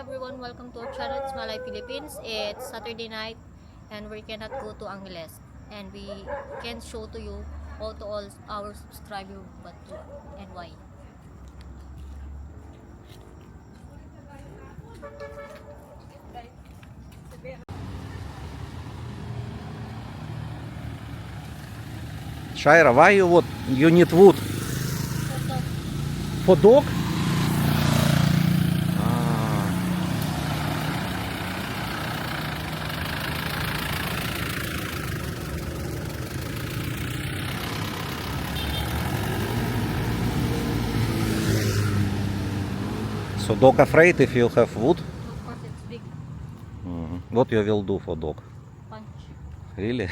everyone, welcome to our channel, it's Malay Philippines. It's Saturday night and we cannot go to Angeles and we can show to you all our subscribers but and why. Shaira, why you need wood? For dog? So dog afraid if you have wood? Of course it's big What you will do for dog? punch. Really?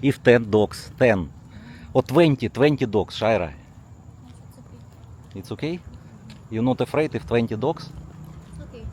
if 10 dogs, 10 or 20 dogs, Shaira, It's okay. it's okay? You're not afraid if 20 dogs? It's okay.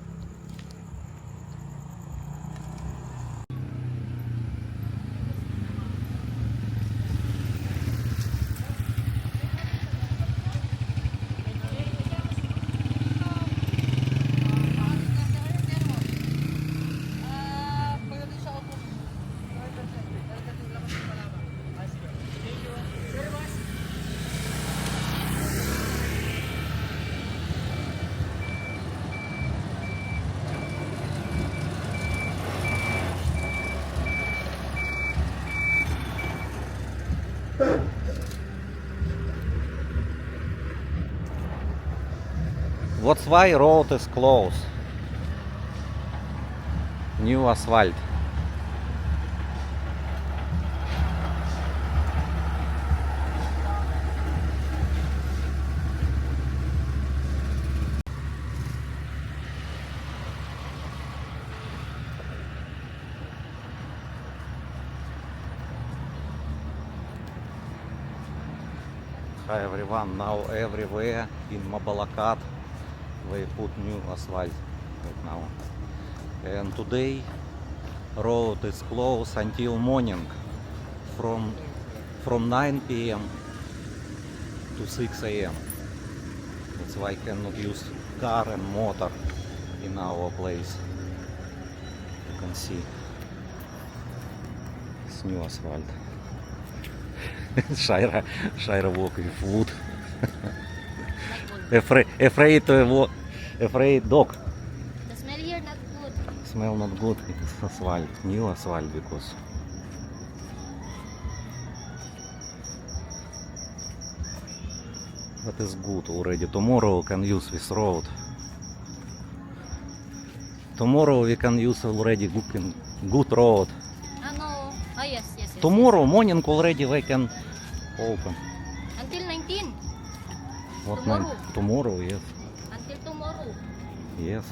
What's why road is closed? New asphalt. Hi everyone, now everywhere in Mabalacat they put new asphalt right now. And today road is closed until morning from 9 p.m. to 6 a.m. That's why I cannot use car and motor in our place. You can see it's new asphalt. Shaira walk with wood. Afraid dog. The smell here not good. Smell not good. It's asphalt, new asphalt because. That is good already. Tomorrow we can use this road. Tomorrow we can use already good road. No. Oh yes. Tomorrow morning already we can open. Until 19. What Tomorrow. night? Tomorrow, yes. Until tomorrow. Yes.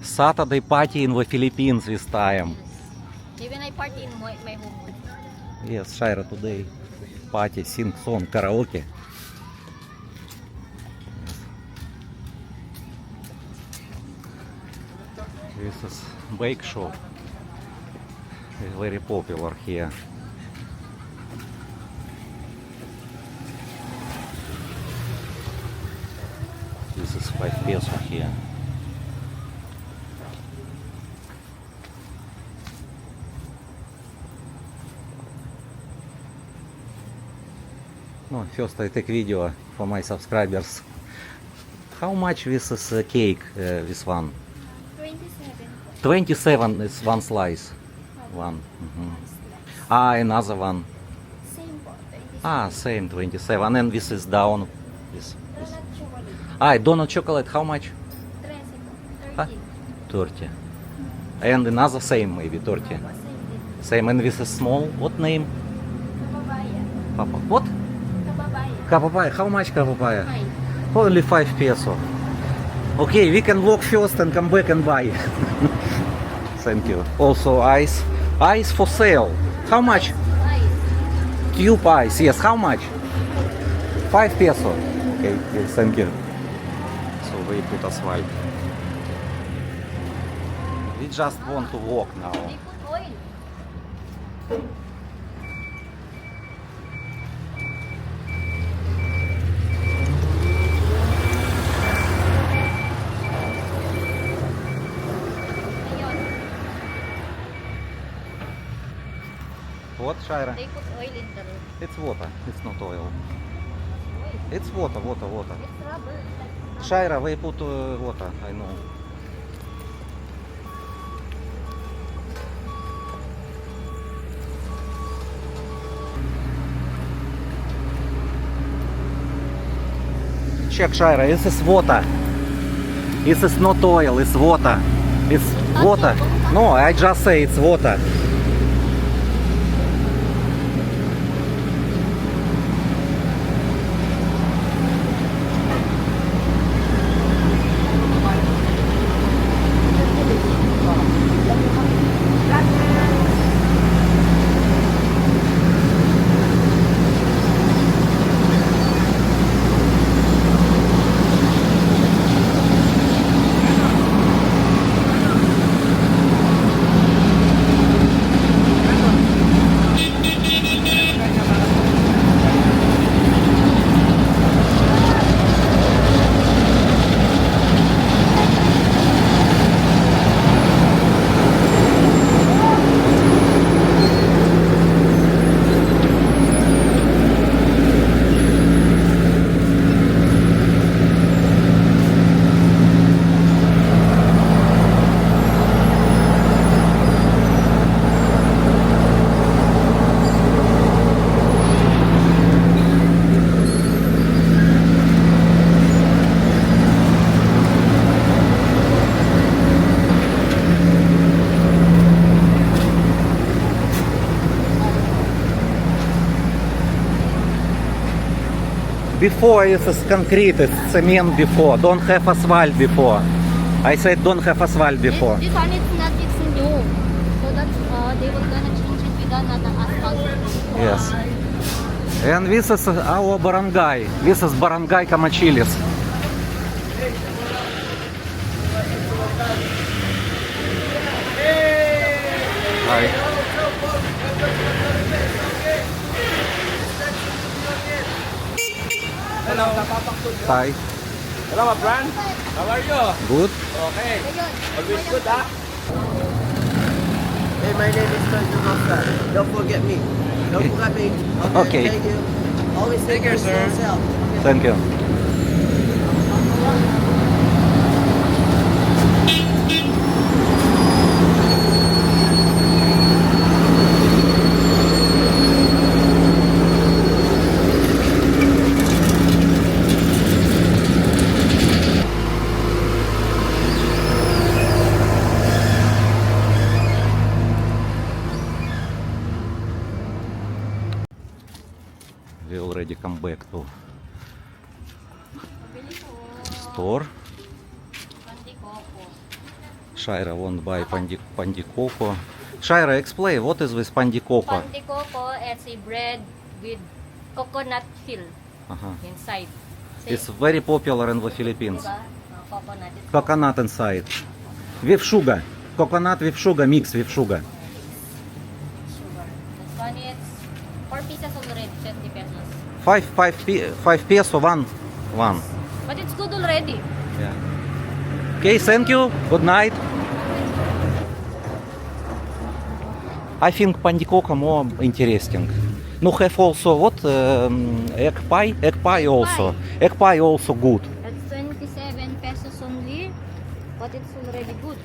Saturday party in the Philippines this time. Yes. Even I party in my home. Yes, Shaira today party, sing song, karaoke. This is bake shop. It's very popular here. This is 5 peso here. No, first I take video for my subscribers. How much this is cake, this one? 27. 27 is one slice. One. Another one. Same po. 27. Same 27. And this is down. This. Donut chocolate. Donut chocolate, how much? 13. 30. And another same, maybe 30. Same. Same, and this is small. What name? Kababaya. Papa. What? Kababaya. Kapapaya. How much kapapaya? Fine. Only 5 peso. Okay, we can walk first and come back and buy. Thank you. Also ice. Ice for sale. How much? Nice. Tube ice. Yes, how much? 5 peso. Okay, thank you. So we put asphalt. We just want to walk now. They put oil. What, Shaira? They put oil in the room. It's water. It's not oil. It's water. It's rubber. Shaira, we put water. I know. Check, Shaira. This is water. This is not oil. It's water. It's water. No, I just say it's water. Before it is concrete, it's cement before. Don't have asphalt before. I said don't have asphalt before. This one is not, it's new. So that's, they were gonna change it with another asphalt. Yes. And this is our barangay. This is barangay Kamachilis. Hi. Hello. Hi. Hello, my friend. How are you? Good. Okay. Ayun. Always good, huh? Hey, my name is Frank Nostra. Don't forget me. Don't forget me. Okay. Thank you. Always take care, care of sir. yourself. Thank you. We already come back to store. Pandikoko. Shaira won't buy pandikoko. Shaira, explain what is this pandikoko? Pandikoko is a bread with coconut fill Uh-huh. inside. It's very popular in the Philippines. Diba? Coconut. It's Coconut inside. With sugar. Coconut with sugar, mixed with sugar. sugar. This one is 4 pieces already, 20 pesos. Five peso, one. But it's good already. Yeah. Okay, thank you. Good night. I think pandikoko more interesting. No, have also what? Egg pie? Egg pie also. Egg pie also good. That's 27 pesos only, but it's already good.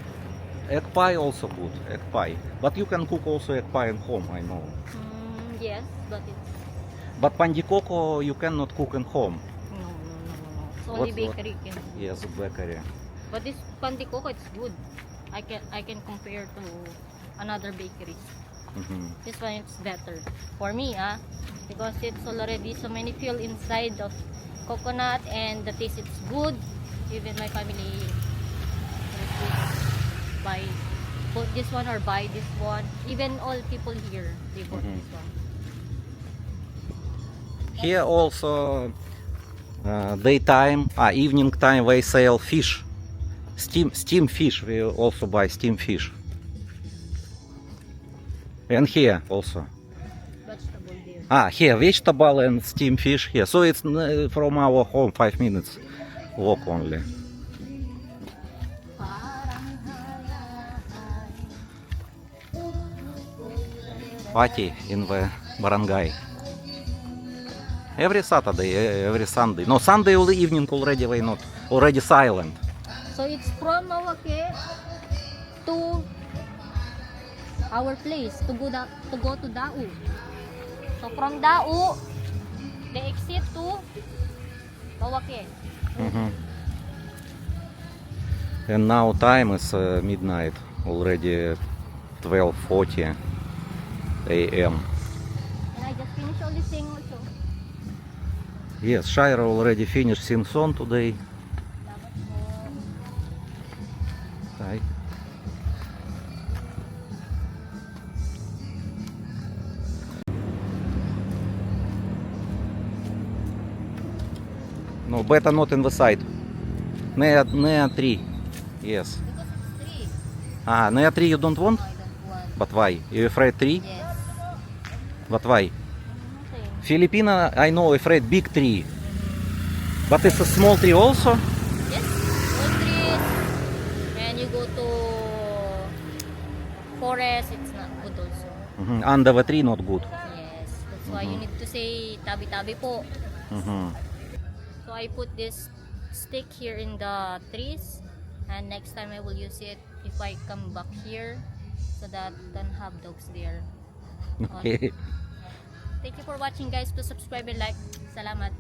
Egg pie also good. Egg pie. But you can cook also egg pie at home, I know. Yes, but it's But pandikoko you cannot cook at home. no. It's only What- bakery can. Yes, bakery. But this pandikoko, it's good. I can compare to another bakery. Mhm. This one it's better for me, because it's already so many feel inside of coconut and the taste it's good. Even my family buy both this one or buy this one. Even all people here they bought Mhm. this one. Here also daytime, evening time they sell fish. Steam fish. We also buy steam fish. And here also. Vegetable there. Here vegetable and steam fish here. So it's from our home 5 minutes walk only. party in the barangay. Every Saturday, every Sunday. No, Sunday evening already they not. Already silent. So it's from Mawake to our place to go to Dau. So from Dau, the exit to Mawake. Mhm. And now time is midnight. Already 12:40 a.m. And I just finished all this thing also. Yes, Shira already finished sing song today. Hi. No, better not in the side. Near tree. Yes. Because it's three. Ah, near tree you don't want? I don't want. But why? You afraid tree? Yes. But why? Nothing. Filipina, I know, afraid big tree. But it's a small tree also? Yes. All trees. And you go to forest, it's not good also. Mhm. Under the tree not good. Yes. That's why you need to say tabi-tabi po. Mhm. So I put this stick here in the trees, and next time I will use it if I come back here so that don't have dogs there. Okay. Thank you for watching guys. Please subscribe and like. Salamat.